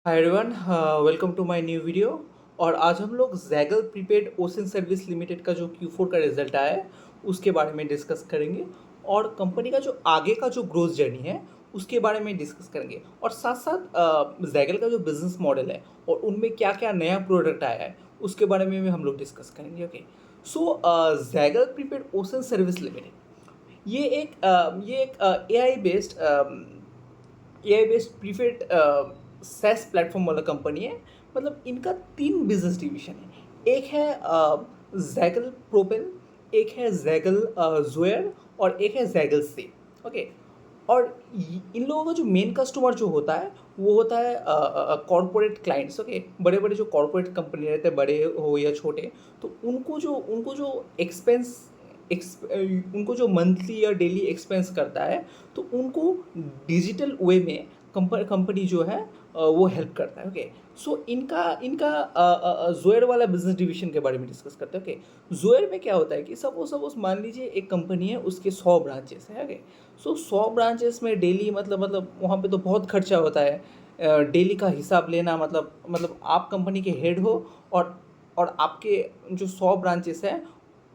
Hi everyone, welcome to my new video. और आज हम लोग Zaggle prepaid ocean service limited का जो Q4 का रिजल्ट आया है उसके बारे में डिस्कस करेंगे। और कंपनी का जो आगे का जो ग्रोथ जर्नी है उसके बारे में डिस्कस करेंगे। और साथ साथ जैगल का जो बिजनेस मॉडल है और उनमें क्या क्या नया प्रोडक्ट आया है उसके बारे में भी हम लोग डिस्कस करेंगे। Okay, so Zaggle prepaid ocean service limited ये एक A I based prepaid SaaS platform वाला कंपनी है। मतलब इनका 3 बिजनेस डिवीजन है। एक है जैगल प्रोपेल, एक है जैगल जोयर और एक है जैगल से। ओके, और इन लोगों का जो मेन कस्टमर जो होता है वो होता है कॉरपोरेट क्लाइंट्स। ओके, बड़े बड़े जो कॉरपोरेट कंपनी रहते हैं, बड़े हो या छोटे, तो उनको जो एक्सपेंस उनको जो मंथली या डेली एक्सपेंस करता है, तो उनको डिजिटल वे में कंपनी जो है वो हेल्प करता है। ओके, सो इनका इनका जोयर वाला बिजनेस डिवीजन के बारे में डिस्कस करते हैं। ओके, जोयर में क्या होता है कि सपोज मान लीजिए एक कंपनी है, उसके 100 ब्रांचेस है। ओके, सो 100 ब्रांचेस में डेली मतलब वहाँ पे तो बहुत खर्चा होता है। डेली का हिसाब लेना मतलब आप कंपनी के हेड हो, और आपके जो 100 ब्रांचेस हैं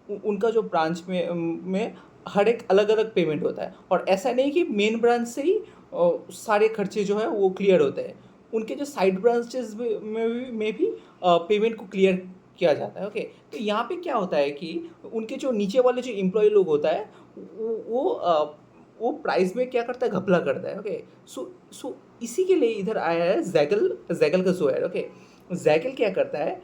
उनका जो ब्रांच में हर एक अलग अलग पेमेंट होता है। और ऐसा नहीं कि मेन ब्रांच से ही सारे खर्चे जो है वो क्लियर होते हैं। उनके जो साइड ब्रांचेस में भी पेमेंट को क्लियर किया जाता है। ओके, तो यहाँ पे क्या होता है कि उनके जो नीचे वाले जो एम्प्लॉय लोग होता है वो प्राइस में क्या करता है, घपला करता है। ओके, सो इसी के लिए इधर आया है जैगल जैगल का जो है। ओके, जैगल क्या करता है,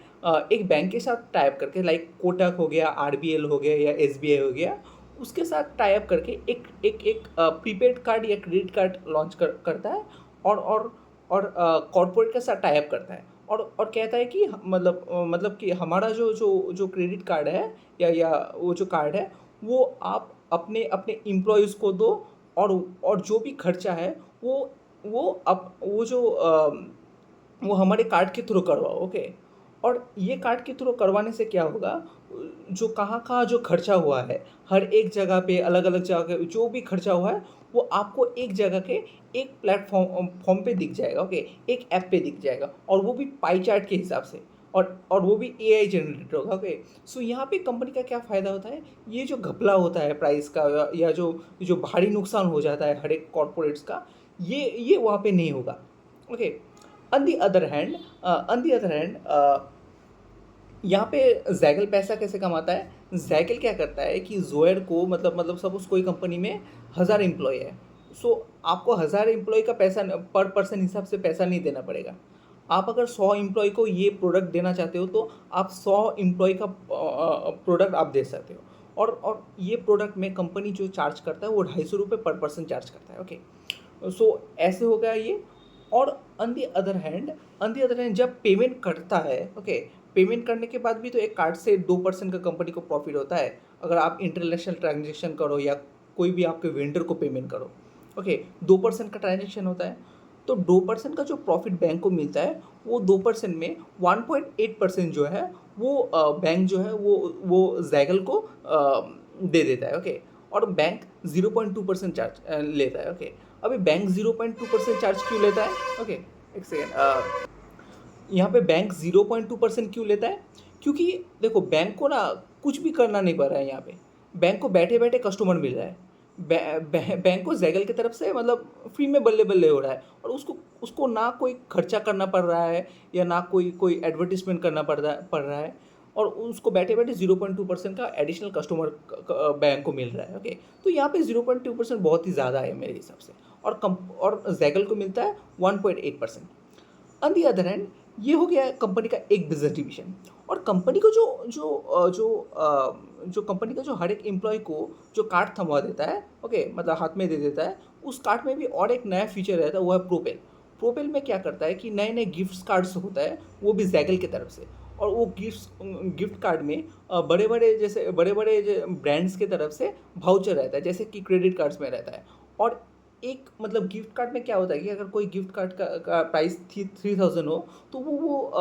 एक बैंक के साथ टाइप करके, लाइक कोटक हो गया, आरबीएल हो गया या एसबीआई हो गया, उसके साथ टाइप करके एक एक एक प्रीपेड कार्ड या क्रेडिट कार्ड लॉन्च करता है। और कॉरपोरेट के साथ टाइप करता है, और कहता है कि मतलब कि हमारा जो क्रेडिट कार्ड है या वो जो कार्ड है वो आप अपने अपने एम्प्लॉयज़ को दो। और जो भी खर्चा है वो वो अप वो जो वो हमारे कार्ड के थ्रू करवाओ। ओके, और ये कार्ड के थ्रू करवाने से क्या होगा, जो कहाँ कहाँ जो खर्चा हुआ है, हर एक जगह पे अलग अलग जगह पे जो भी खर्चा हुआ है वो आपको एक जगह के एक प्लेटफॉर्म फॉर्म पे दिख जाएगा। ओके, एक ऐप पे दिख जाएगा, और वो भी पाई चार्ट के हिसाब से, और वो भी एआई जनरेटेड होगा। ओके, सो यहाँ पे कंपनी का क्या फ़ायदा होता है, ये जो घपला होता है प्राइस का, या जो भारी नुकसान हो जाता है हर एक कॉरपोरेट्स का, ये वहाँ पे नहीं होगा। Okay, on the other hand यहाँ पे जैगल पैसा कैसे कमाता है। जैगल क्या करता है कि जोयर को मतलब सपोज कोई कंपनी में 1,000 एम्प्लॉय है। सो आपको 1,000 एम्प्लॉय का पैसा पर पर्सन हिसाब से पैसा नहीं देना पड़ेगा। आप अगर 100 एम्प्लॉय को ये प्रोडक्ट देना चाहते हो तो आप 100 एम्प्लॉय का प्रोडक्ट आप दे सकते हो। और ये प्रोडक्ट में कंपनी जो चार्ज करता है वो ₹250 पर पर्सन चार्ज करता है। ओके, सो ऐसे हो गया ये। और ऑन दी अदर हैंड जब पेमेंट करता है, ओके, पेमेंट करने के बाद भी तो एक कार्ड से 2% का कंपनी को प्रॉफिट होता है। अगर आप इंटरनेशनल ट्रांजेक्शन करो या कोई भी आपके वेंडर को पेमेंट करो, ओके, 2% का ट्रांजेक्शन होता है। तो 2% का जो प्रॉफिट बैंक को मिलता है, वो 2% में 1.8% जो है वो बैंक जो है वो जैगल को दे देता है। ओके, और बैंक 0.2% चार्ज लेता है। ओके, अभी बैंक 0.2% चार्ज क्यों लेता है? ओके, एक सेकेंड। यहाँ पे बैंक 0.2% क्यों लेता है? क्योंकि देखो, बैंक को ना कुछ भी करना नहीं पड़ रहा है यहाँ पे। बैंक को बैठे-बैठे कस्टमर मिल रहा है। बैंक को ज़ैगल की तरफ से मतलब फ्री में बल्ले-बल्ले हो रहा है, और उसको उसको ना कोई खर्चा करना पड़ रहा है, या ना कोई कोई एडवर्टाइज़मेंट करना पड़ रहा है, और उसको बैठे-बैठे 0.2% का एडिशनल कस्टमर बैंक को मिल रहा है। ओके, तो यहाँ पे 0.2% बहुत ही ज़्यादा है मेरे हिसाब से, और ज़ैगल को मिलता है 1.8%। ऑन दी अदर हैंड ये हो गया कंपनी का एक बिजनेस डिवीजन। और कंपनी को जो कंपनी का जो हर एक एम्प्लॉय को जो कार्ड थमवा देता है, ओके, मतलब हाथ में दे देता है, उस कार्ड में भी और एक नया फीचर रहता है, वो है प्रोपेल। प्रोपेल में क्या करता है कि नए नए गिफ्ट कार्ड्स होता है, वो भी जैगल की तरफ से। और वो गिफ्ट कार्ड में बड़े बड़े ब्रांड्स की तरफ से भाउचर रहता है, जैसे कि क्रेडिट कार्ड्स में रहता है। और एक मतलब गिफ्ट कार्ड में क्या होता है कि अगर कोई गिफ्ट कार्ड का प्राइस 3000 हो, तो वो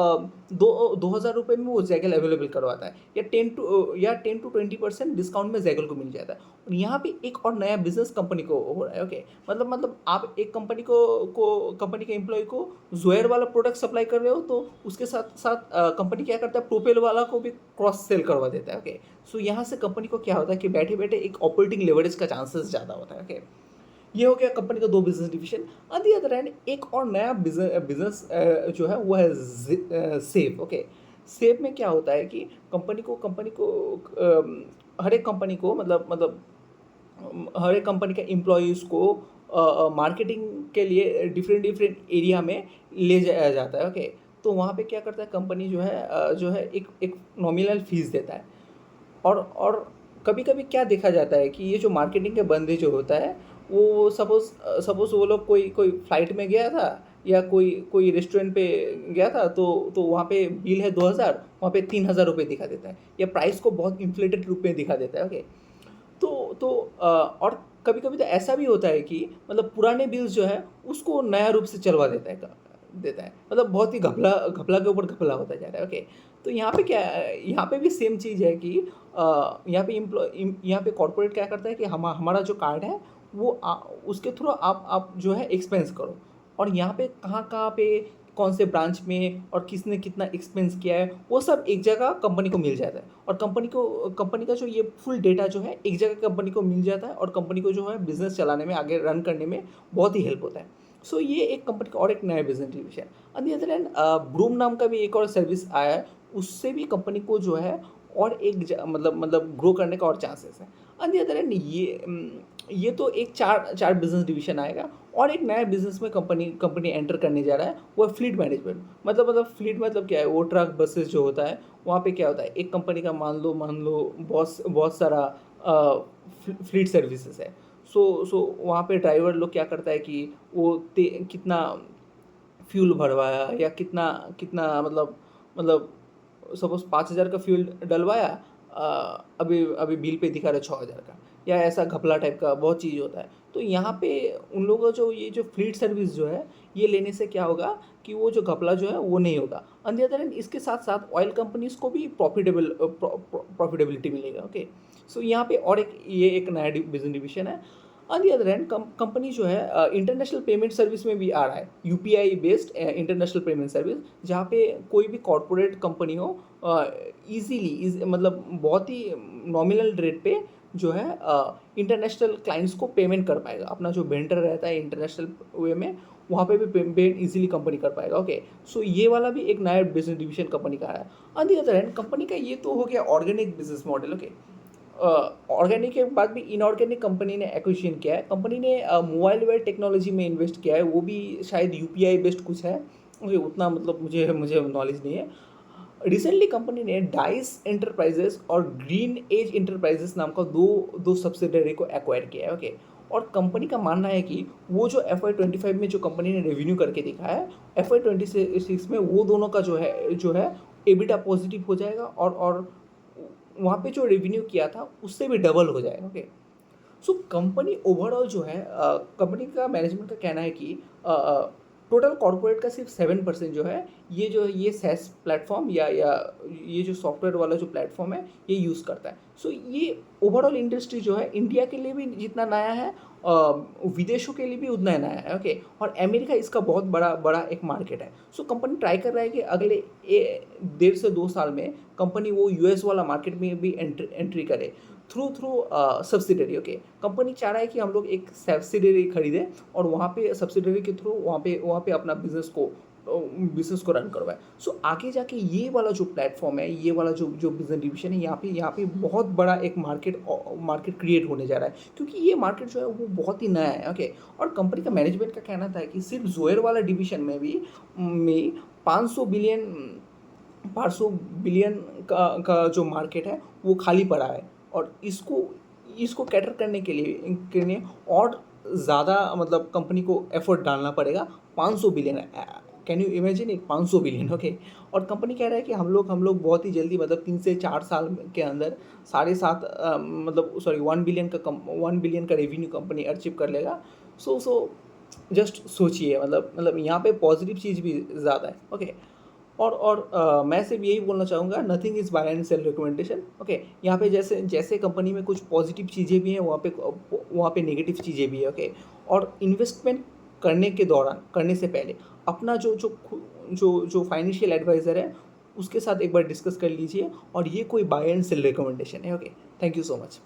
2,000 रुपये में वो जैगल अवेलेबल करवाता है, या 10 to 20% डिस्काउंट में जैगल को मिल जाता है। और यहाँ पे एक और नया बिजनेस कंपनी को हो रहा है। ओके, मतलब आप एक कंपनी के एम्प्लॉय को जोयर वाला प्रोडक्ट सप्लाई कर रहे हो, तो उसके साथ साथ कंपनी क्या करता है, प्रोपेल वाला को भी क्रॉस सेल करवा देता है। ओके, सो यहाँ से कंपनी को क्या होता है कि बैठे बैठे एक ऑपरेटिंग लेवरेज का चांसेस ज़्यादा होता है। ओके, ये हो गया कंपनी का दो business division. On the other hand एक और नया बिजनेस जो है वो है सेव। ओके, सेव में क्या होता है कि कंपनी को हर एक कंपनी को हर एक कंपनी के एम्प्लॉयज़ को मार्केटिंग के लिए डिफरेंट डिफरेंट एरिया में ले जाया जाता है। ओके, तो वहाँ पे क्या करता है कंपनी जो है एक नॉमिनल फीस देता है। और कभी कभी क्या देखा जाता है कि ये जो मार्केटिंग के बंदे जो होता है, वो सपोज वो लोग कोई कोई फ्लाइट में गया था, या कोई कोई रेस्टोरेंट पे गया था, तो वहाँ पे बिल है 2,000, वहाँ पे 3,000 रुपये दिखा देता है, या प्राइस को बहुत इन्फ्लेटेड रूप में दिखा देता है। ओके, तो और कभी कभी तो ऐसा भी होता है कि मतलब पुराने बिल्स जो है उसको नया रूप से चलवा देता है, मतलब बहुत ही घपला घपला के ऊपर घपला होता जा रहा है। ओके, तो यहाँ पे भी सेम चीज़ है कि यहाँ पे कॉर्पोरेट क्या करता है कि हमारा जो कार्ड है वो उसके थ्रू आप जो है एक्सपेंस करो, और यहाँ पे कहाँ कहाँ पे कौन से ब्रांच में और किसने कितना एक्सपेंस किया है, वो सब एक जगह कंपनी को मिल जाता है, और कंपनी का जो ये फुल डेटा जो है एक जगह कंपनी को मिल जाता है, और कंपनी को जो है बिजनेस चलाने में, आगे रन करने में बहुत ही हेल्प होता है। सो ये एक कंपनी का और एक नया business division. On the other hand broom नाम का भी एक और सर्विस आया है, उससे भी कंपनी को जो है और मतलब ग्रो करने का और चांसेस है। ऑन दी अदर हैंड ये तो एक चार बिजनेस डिवीजन आएगा, और एक नया बिजनेस में कंपनी एंटर करने जा रहा है, वो है फ्लीट मैनेजमेंट। मतलब फ्लीट मतलब क्या है, वो ट्रक बसेस जो होता है, वहाँ पे क्या होता है, एक कंपनी का मान लो बहुत सारा फ्लीट सर्विसेज है। सो वहाँ पे ड्राइवर लोग क्या करता है कि वो कितना फ्यूल भरवाया, या कितना कितना मतलब सपोज 5,000 का फ्यूल डलवाया, अभी अभी बिल पे दिखा रहा है 6,000 का, या ऐसा घपला टाइप का बहुत चीज़ होता है। तो यहाँ पे उन लोगों का ये जो फ्लीट सर्विस जो है, ये लेने से क्या होगा कि वो जो घपला जो है वो नहीं होगा। ऑन द अदर हैंड इसके साथ साथ ऑयल कंपनीज को भी प्रॉफिटेबिलिटी मिलेगा। ओके, सो यहाँ पे और एक नया बिजनेस डिवीजन है। On the other hand company जो है इंटरनेशनल पेमेंट सर्विस में भी आ रहा है, UPI based international payment service, जहाँ पे कोई भी कॉरपोरेट कंपनी हो ईजीली मतलब बहुत ही नॉमिनल रेट पे जो है इंटरनेशनल क्लाइंट्स को पेमेंट कर पाएगा। अपना जो वेंडर रहता है इंटरनेशनल वे में, वहाँ पे भी पेमेंट इजीली कंपनी कर पाएगा। ओके, सो ये वाला भी एक नया बिजनेस डिवीजन कंपनी का है। On the other hand company का ये तो हो गया organic business model. Okay, organic के बाद भी इनऑर्गेनिक कंपनी ने एक्विजिशन किया है। कंपनी ने मोबाइल वेयर टेक्नोलॉजी में इन्वेस्ट किया है, वो भी शायद यूपीआई बेस्ड कुछ है, मुझे उतना मतलब मुझे नॉलेज नहीं है। रिसेंटली कंपनी ने डाइस एंटरप्राइजेस और ग्रीन एज एंटरप्राइजेस नाम का दो सब्सिडरी को एक्वायर किया है। ओके, और कंपनी का मानना है कि वो जो FY25 में जो कंपनी ने रेवेन्यू करके दिखाया है, FY26 में वो दोनों का जो है एबिटा पॉजिटिव हो जाएगा, और वहाँ पे जो रेवेन्यू किया था उससे भी डबल हो जाएगा। ओके, सो कंपनी ओवरऑल जो है कंपनी का मैनेजमेंट का कहना है कि टोटल कॉर्पोरेट का सिर्फ 7% जो है ये सैस प्लेटफॉर्म या ये जो सॉफ्टवेयर वाला जो प्लेटफॉर्म है ये यूज़ करता है। सो ये ओवरऑल इंडस्ट्री जो है इंडिया के लिए भी जितना नया है, विदेशों के लिए भी उतना ही नया है। ओके, और अमेरिका इसका बहुत बड़ा एक मार्केट है। सो कंपनी ट्राई कर रहा है कि अगले 1.5 से 2 साल में कंपनी वो यूएस वाला मार्केट में भी एंट्री करे थ्रू सब्सिडरी। ओके, कंपनी चाह रहा है कि हम लोग एक सब्सिडरी खरीदें, और वहाँ पे सब्सिडरी के थ्रू वहाँ पे अपना बिजनेस को रन करवाए। सो आगे जाके ये वाला जो प्लेटफॉर्म है, ये वाला जो बिजनेस डिवीजन है, यहाँ पे बहुत बड़ा एक मार्केट क्रिएट होने जा रहा है, क्योंकि ये मार्केट जो है वो बहुत ही नया है। ओके, और कंपनी का मैनेजमेंट का कहना था कि सिर्फ जोयर वाला डिवीजन में भी 500 बिलियन का जो मार्केट है वो खाली पड़ा है, और इसको कैटर करने के लिए और ज़्यादा मतलब कंपनी को एफर्ट डालना पड़ेगा। 500 billion, can you imagine it, 500 billion. Okay, और कंपनी कह रहा है कि हम लोग बहुत ही जल्दी मतलब 3 से 4 साल के अंदर 7.5 मतलब 1 बिलियन का रेवेन्यू कंपनी अचीव कर लेगा। सो जस्ट सोचिए, मतलब यहाँ पे पॉजिटिव चीज़ भी ज़्यादा है। ओके, और मैं सिर्फ यही बोलना चाहूँगा, nothing is by and cell recommendation. Okay, यहाँ पे जैसे जैसे कंपनी में कुछ पॉजिटिव चीज़ें भी हैं, वहाँ पे नेगेटिव चीज़ें भी है। ओके, और इन्वेस्टमेंट करने के दौरान, करने से पहले अपना जो फाइनेंशियल एडवाइज़र है उसके साथ एक बार डिस्कस कर लीजिए, और ये कोई बाय एंड सेल रिकमेंडेशन है। Okay, thank you so much.